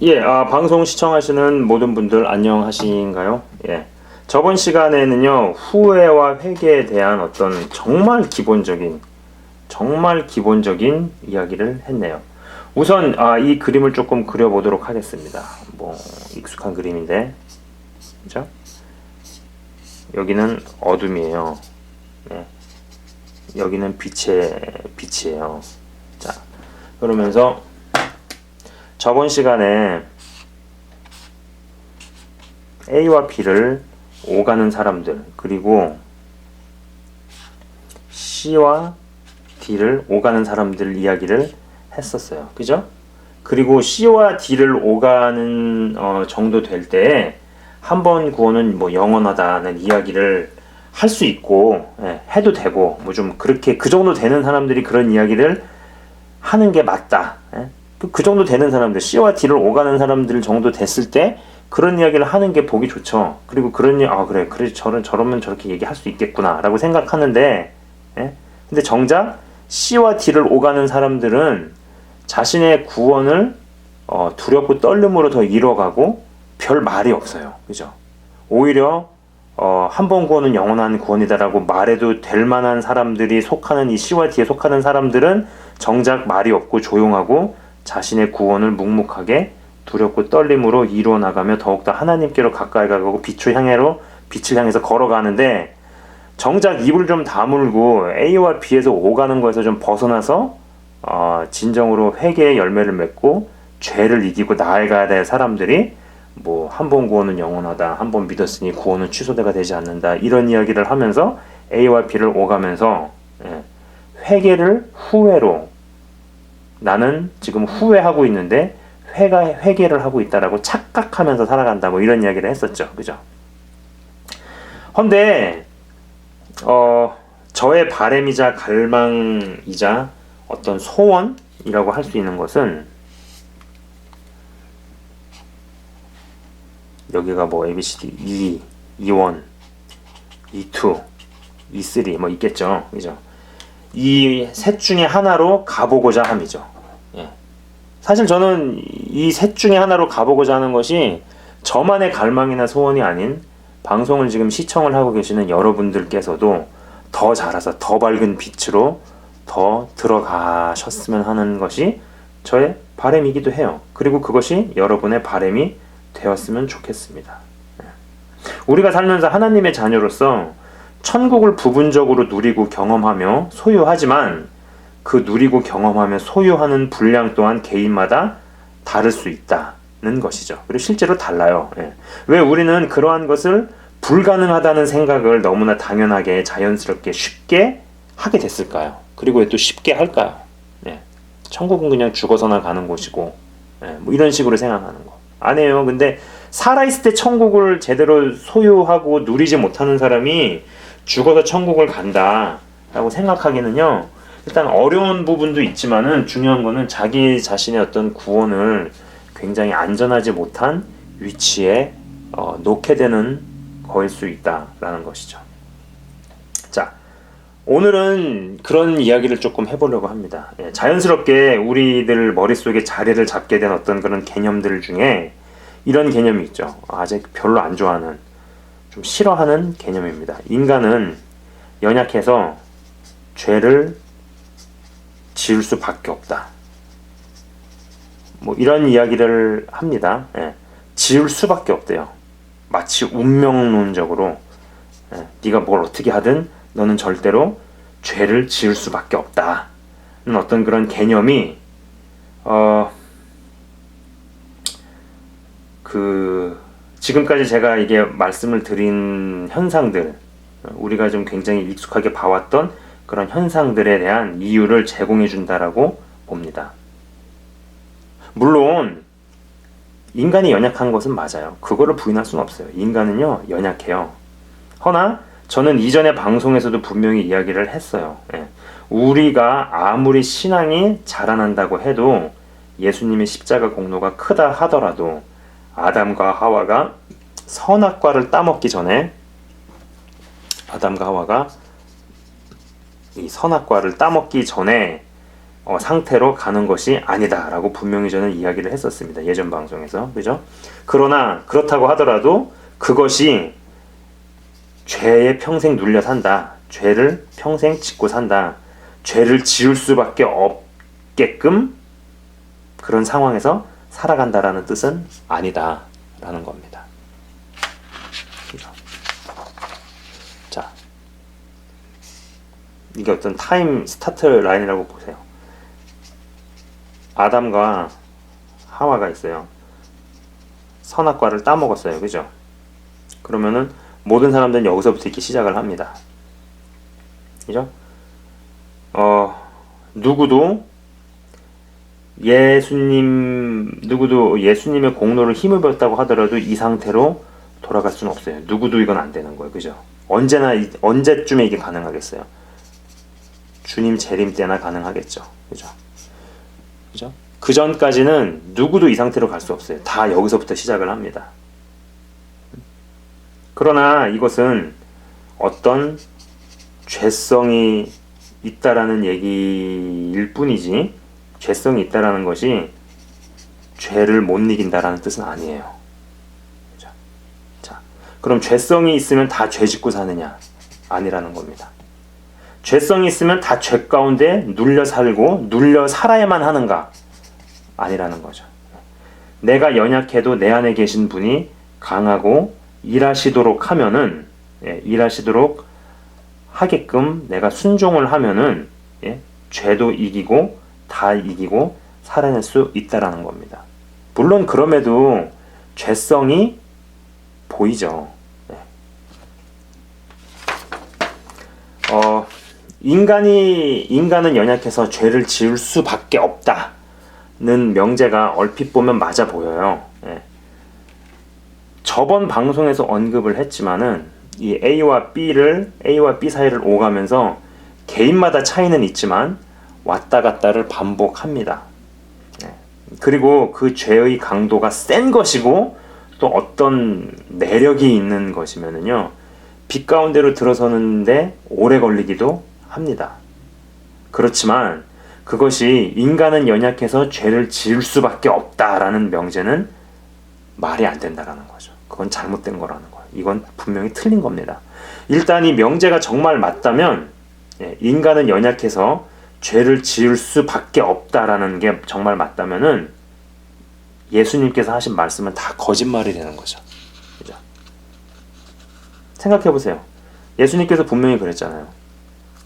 예, 방송 시청하시는 모든 분들 안녕하신가요? 예. 저번 시간에는요, 후회와 회개에 대한 어떤 정말 기본적인 이야기를 했네요. 우선, 이 그림을 조금 그려보도록 하겠습니다. 뭐, 익숙한 그림인데, 그죠? 여기는 어둠이에요. 네. 여기는 빛이에요. 자, 그러면서, 저번 시간에 A와 B를 오가는 사람들, 그리고 C와 D를 오가는 사람들 이야기를 했었어요. 그죠? 그리고 C와 D를 오가는 정도 될 때 한 번 구원은 뭐 영원하다는 이야기를 할 수 있고, 예, 해도 되고, 뭐 좀 그렇게 그 정도 되는 사람들이 그런 이야기를 하는 게 맞다. 예? 그 정도 되는 사람들, C와 D를 오가는 사람들 정도 됐을 때 그런 이야기를 하는 게 보기 좋죠. 그리고 그래, 저러면 저렇게 얘기할 수 있겠구나 라고 생각하는데, 예? 근데 정작 C와 D를 오가는 사람들은 자신의 구원을 두렵고 떨림으로 더 이뤄가고 별 말이 없어요. 그죠? 오히려 한 번 구원은 영원한 구원이다라고 말해도 될 만한 사람들이 속하는 이 C와 D에 속하는 사람들은 정작 말이 없고 조용하고 자신의 구원을 묵묵하게 두렵고 떨림으로 이루어 나가며 더욱더 하나님께로 가까이 가고 빛을 향해서 걸어가는데, 정작 입을 좀 다물고 A와 B에서 오가는 거에서 좀 벗어나서 진정으로 회개의 열매를 맺고 죄를 이기고 나아가야 될 사람들이 뭐 한 번 구원은 영원하다, 한 번 믿었으니 구원은 취소가 되지 않는다, 이런 이야기를 하면서 A와 B를 오가면서, 예, 회개를 후회로, 나는 지금 후회하고 있는데 회개를 하고 있다라고 착각하면서 살아간다, 뭐 이런 이야기를 했었죠. 그죠? 헌데 저의 바램이자 갈망이자 어떤 소원이라고 할 수 있는 것은, 여기가 뭐 ABCD 2, 2원, 2, 2, 3 뭐 있겠죠. 그죠? 이 셋 중에 하나로 가보고자 함이죠. 예. 사실 저는 이 셋 중에 하나로 가보고자 하는 것이 저만의 갈망이나 소원이 아닌 방송을 지금 시청을 하고 계시는 여러분들께서도 더 자라서 더 밝은 빛으로 더 들어가셨으면 하는 것이 저의 바람이기도 해요. 그리고 그것이 여러분의 바람이 되었으면 좋겠습니다. 우리가 살면서 하나님의 자녀로서 천국을 부분적으로 누리고 경험하며 소유하지만, 그 누리고 경험하며 소유하는 분량 또한 개인마다 다를 수 있다는 것이죠. 그리고 실제로 달라요. 예. 왜 우리는 그러한 것을 불가능하다는 생각을 너무나 당연하게 자연스럽게 쉽게 하게 됐을까요? 그리고 왜 또 쉽게 할까요? 예. 천국은 그냥 죽어서나 가는 곳이고, 예, 뭐 이런 식으로 생각하는 거 아니에요. 근데 살아있을 때 천국을 제대로 소유하고 누리지 못하는 사람이 죽어서 천국을 간다라고 생각하기는요, 일단 어려운 부분도 있지만은 중요한 거는 자기 자신의 어떤 구원을 굉장히 안전하지 못한 위치에 놓게 되는 거일 수 있다라는 것이죠. 자, 오늘은 그런 이야기를 조금 해보려고 합니다. 예, 자연스럽게 우리들 머릿속에 자리를 잡게 된 어떤 그런 개념들 중에 이런 개념이 있죠. 아직 별로 안 좋아하는, 좀 싫어하는 개념입니다. 인간은 연약해서 죄를 지을 수밖에 없다, 뭐 이런 이야기를 합니다. 예, 지을 수밖에 없대요. 마치 운명론적으로, 예, 네가 뭘 어떻게 하든 너는 절대로 죄를 지을 수밖에 없다는 어떤 그런 개념이 지금까지 제가 이게 말씀을 드린 현상들, 우리가 좀 굉장히 익숙하게 봐왔던 그런 현상들에 대한 이유를 제공해 준다라고 봅니다. 물론 인간이 연약한 것은 맞아요. 그거를 부인할 수는 없어요. 인간은요, 연약해요. 허나 저는 이전에 방송에서도 분명히 이야기를 했어요. 예. 우리가 아무리 신앙이 자라난다고 해도, 예수님의 십자가 공로가 크다 하더라도, 아담과 하와가 이 선악과를 따먹기 전에 상태로 가는 것이 아니다라고 분명히 저는 이야기를 했었습니다. 예전 방송에서. 그죠? 그러나 그렇다고 하더라도 그것이 죄에 평생 눌려 산다. 죄를 평생 짓고 산다. 죄를 지을 수밖에 없게끔 그런 상황에서 살아간다라는 뜻은 아니다라는 겁니다. 자, 이게 어떤 타임 스타트 라인이라고 보세요. 아담과 하와가 있어요. 선악과를 따먹었어요. 그죠? 그러면은 모든 사람들은 여기서부터 이렇게 시작을 합니다. 그죠? 누구도 예수님의 공로를 힘입었다고 하더라도 이 상태로 돌아갈 수는 없어요. 누구도 이건 안 되는 거예요. 그죠? 언제쯤에 이게 가능하겠어요? 주님 재림 때나 가능하겠죠. 그죠? 그죠? 그 전까지는 누구도 이 상태로 갈 수 없어요. 다 여기서부터 시작을 합니다. 그러나 이것은 어떤 죄성이 있다라는 얘기일 뿐이지, 죄성이 있다라는 것이 죄를 못 이긴다라는 뜻은 아니에요. 자, 그럼 죄성이 있으면 다 죄 짓고 사느냐? 아니라는 겁니다. 죄성이 있으면 다 죄 가운데 눌려 살고 눌려 살아야만 하는가? 아니라는 거죠. 내가 연약해도 내 안에 계신 분이 강하고 일하시도록 하면은, 일하시도록 하게끔 내가 순종을 하면은, 죄도 이기고 다 이기고 살아낼 수 있다라는 겁니다. 물론 그럼에도 죄성이 보이죠. 인간은 연약해서 죄를 지을 수밖에 없다는 명제가 얼핏 보면 맞아 보여요. 저번 방송에서 언급을 했지만은 이 A와 B 사이를 오가면서 개인마다 차이는 있지만 왔다 갔다를 반복합니다. 그리고 그 죄의 강도가 센 것이고 또 어떤 내력이 있는 것이면은요, 빛 가운데로 들어서는데 오래 걸리기도 합니다. 그렇지만 그것이 인간은 연약해서 죄를 지을 수밖에 없다라는 명제는 말이 안 된다라는 거죠. 그건 잘못된 거라는 거예요. 이건 분명히 틀린 겁니다. 일단 이 명제가 정말 맞다면, 인간은 연약해서 죄를 지을 수밖에 없다라는 게 정말 맞다면은 예수님께서 하신 말씀은 다 거짓말이 되는 거죠. 그죠? 생각해 보세요. 예수님께서 분명히 그랬잖아요.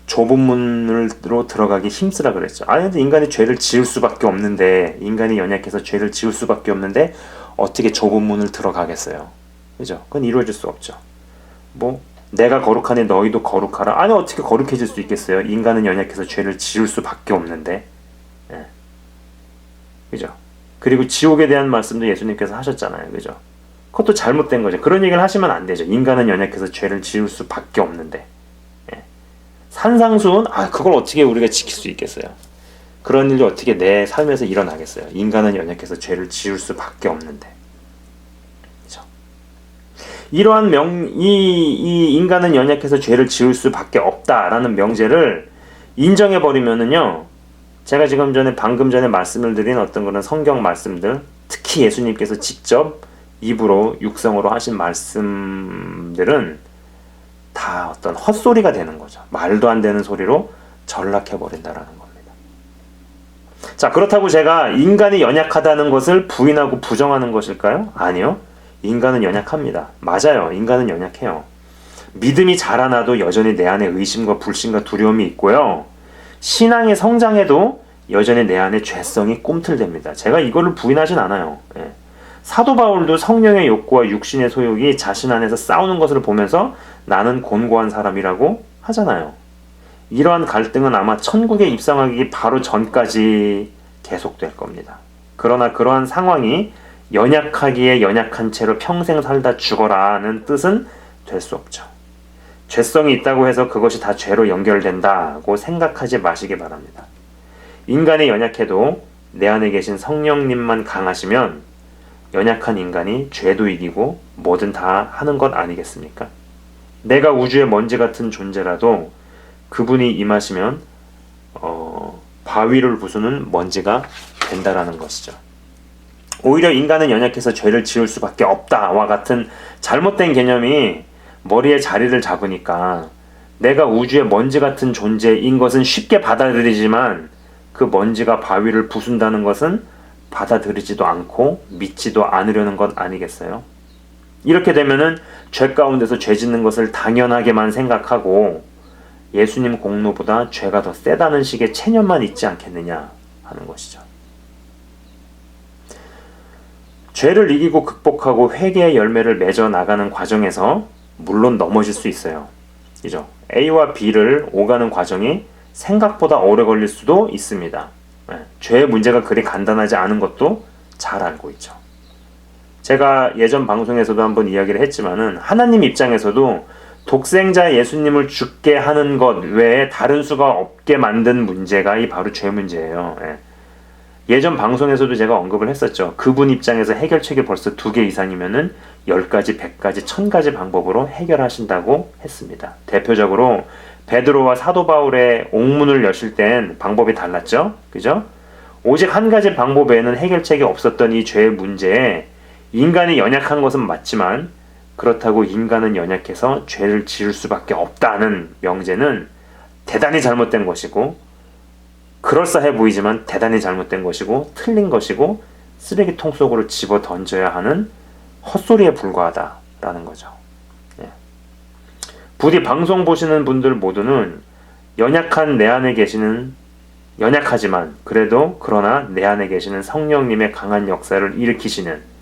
좁은 문으로 들어가기 힘쓰라 그랬죠. 아니 근데 인간이 죄를 지을 수밖에 없는데, 인간이 연약해서 죄를 지을 수밖에 없는데 어떻게 좁은 문을 들어가겠어요? 그죠? 그건 이루어질 수 없죠. 내가 거룩하니 너희도 거룩하라. 아니 어떻게 거룩해질 수 있겠어요? 인간은 연약해서 죄를 지을 수밖에 없는데. 그죠? 그리고 지옥에 대한 말씀도 예수님께서 하셨잖아요. 그죠? 그것도 잘못된 거죠. 그런 얘기를 하시면 안 되죠. 인간은 연약해서 죄를 지을 수밖에 없는데. 산상수훈? 그걸 어떻게 우리가 지킬 수 있겠어요? 그런 일이 어떻게 내 삶에서 일어나겠어요? 인간은 연약해서 죄를 지을 수밖에 없는데. 그죠? 이러한 이 인간은 연약해서 죄를 지을 수밖에 없다라는 명제를 인정해버리면은요, 제가 방금 전에 말씀을 드린 어떤 그런 성경 말씀들, 특히 예수님께서 직접 입으로 육성으로 하신 말씀들은 다 어떤 헛소리가 되는 거죠. 말도 안 되는 소리로 전락해버린다라는 겁니다. 자, 그렇다고 제가 인간이 연약하다는 것을 부인하고 부정하는 것일까요? 아니요. 인간은 연약합니다. 맞아요. 인간은 연약해요. 믿음이 자라나도 여전히 내 안에 의심과 불신과 두려움이 있고요. 신앙의 성장에도 여전히 내 안에 죄성이 꿈틀댑니다. 제가 이거를 부인하진 않아요. 사도 바울도 성령의 욕구와 육신의 소욕이 자신 안에서 싸우는 것을 보면서 나는 곤고한 사람이라고 하잖아요. 이러한 갈등은 아마 천국에 입성하기 바로 전까지 계속될 겁니다. 그러나 그러한 상황이 연약하기에 연약한 채로 평생 살다 죽어라는 뜻은 될 수 없죠. 죄성이 있다고 해서 그것이 다 죄로 연결된다고 생각하지 마시기 바랍니다. 인간이 연약해도 내 안에 계신 성령님만 강하시면 연약한 인간이 죄도 이기고 뭐든 다 하는 것 아니겠습니까? 내가 우주의 먼지 같은 존재라도 그분이 임하시면 바위를 부수는 먼지가 된다라는 것이죠. 오히려 인간은 연약해서 죄를 지을 수밖에 없다와 같은 잘못된 개념이 머리에 자리를 잡으니까 내가 우주의 먼지 같은 존재인 것은 쉽게 받아들이지만 그 먼지가 바위를 부순다는 것은 받아들이지도 않고 믿지도 않으려는 것 아니겠어요? 이렇게 되면은 죄 가운데서 죄 짓는 것을 당연하게만 생각하고 예수님 공로보다 죄가 더 세다는 식의 체념만 있지 않겠느냐 하는 것이죠. 죄를 이기고 극복하고 회개의 열매를 맺어 나가는 과정에서 물론 넘어질 수 있어요. 그죠? A와 B를 오가는 과정이 생각보다 오래 걸릴 수도 있습니다. 죄의 문제가 그리 간단하지 않은 것도 잘 알고 있죠. 제가 예전 방송에서도 한번 이야기를 했지만은 하나님 입장에서도 독생자 예수님을 죽게 하는 것 외에 다른 수가 없게 만든 문제가 이 바로 죄 문제예요. 예전 방송에서도 제가 언급을 했었죠. 그분 입장에서 해결책이 벌써 2개 이상이면은 10가지, 100가지, 1000가지 방법으로 해결하신다고 했습니다. 대표적으로 베드로와 사도 바울의 옥문을 여실 땐 방법이 달랐죠. 그죠? 오직 한 가지 방법 외에는 해결책이 없었던 이 죄의 문제에 인간이 연약한 것은 맞지만 그렇다고 인간은 연약해서 죄를 지을 수밖에 없다는 명제는 대단히 잘못된 것이고 그럴싸해 보이지만 대단히 잘못된 것이고 틀린 것이고 쓰레기통 속으로 집어 던져야 하는 헛소리에 불과하다라는 거죠. 부디 방송 보시는 분들 모두는 연약한 내 안에 계시는 연약하지만 그래도 그러나 내 안에 계시는 성령님의 강한 역사를 일으키시는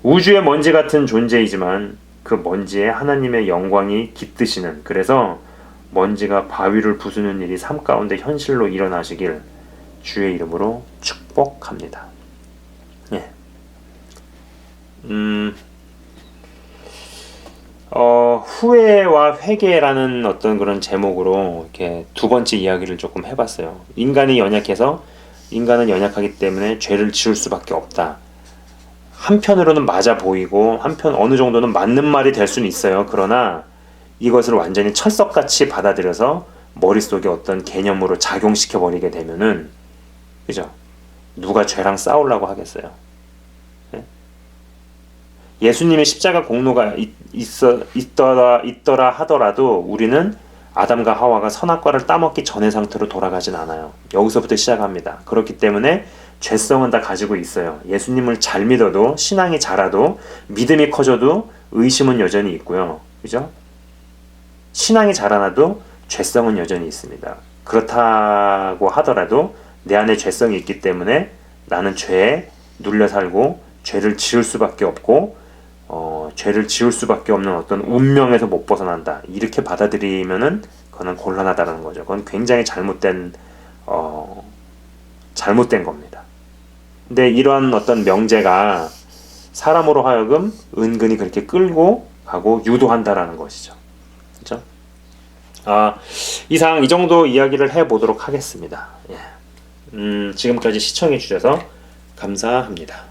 우주의 먼지 같은 존재이지만 그 먼지에 하나님의 영광이 깃드시는 그래서 먼지가 바위를 부수는 일이 삶 가운데 현실로 일어나시길 주의 이름으로 축복합니다. 예. 후회와 회개라는 어떤 그런 제목으로 이렇게 두 번째 이야기를 조금 해봤어요. 인간이 연약해서 인간은 연약하기 때문에 죄를 지을 수밖에 없다. 한편으로는 맞아 보이고 한편 어느 정도는 맞는 말이 될 수는 있어요. 그러나 이것을 완전히 철석같이 받아들여서 머릿속에 어떤 개념으로 작용시켜 버리게 되면은 그죠? 누가 죄랑 싸우려고 하겠어요? 예? 예수님의 십자가 공로가 있더라 하더라도 우리는 아담과 하와가 선악과를 따먹기 전의 상태로 돌아가진 않아요. 여기서부터 시작합니다. 그렇기 때문에 죄성은 다 가지고 있어요. 예수님을 잘 믿어도 신앙이 자라도 믿음이 커져도 의심은 여전히 있고요. 그죠? 신앙이 자라나도 죄성은 여전히 있습니다. 그렇다고 하더라도 내 안에 죄성이 있기 때문에 나는 죄에 눌려 살고 죄를 지을 수밖에 없고 죄를 지을 수밖에 없는 어떤 운명에서 못 벗어난다. 이렇게 받아들이면은 그거는 곤란하다는 거죠. 그건 굉장히 잘못된 겁니다. 근데 이러한 어떤 명제가 사람으로 하여금 은근히 그렇게 끌고 가고 유도한다라는 것이죠. 그렇죠? 이상 이 정도 이야기를 해보도록 하겠습니다. 예. 지금까지 시청해 주셔서 감사합니다.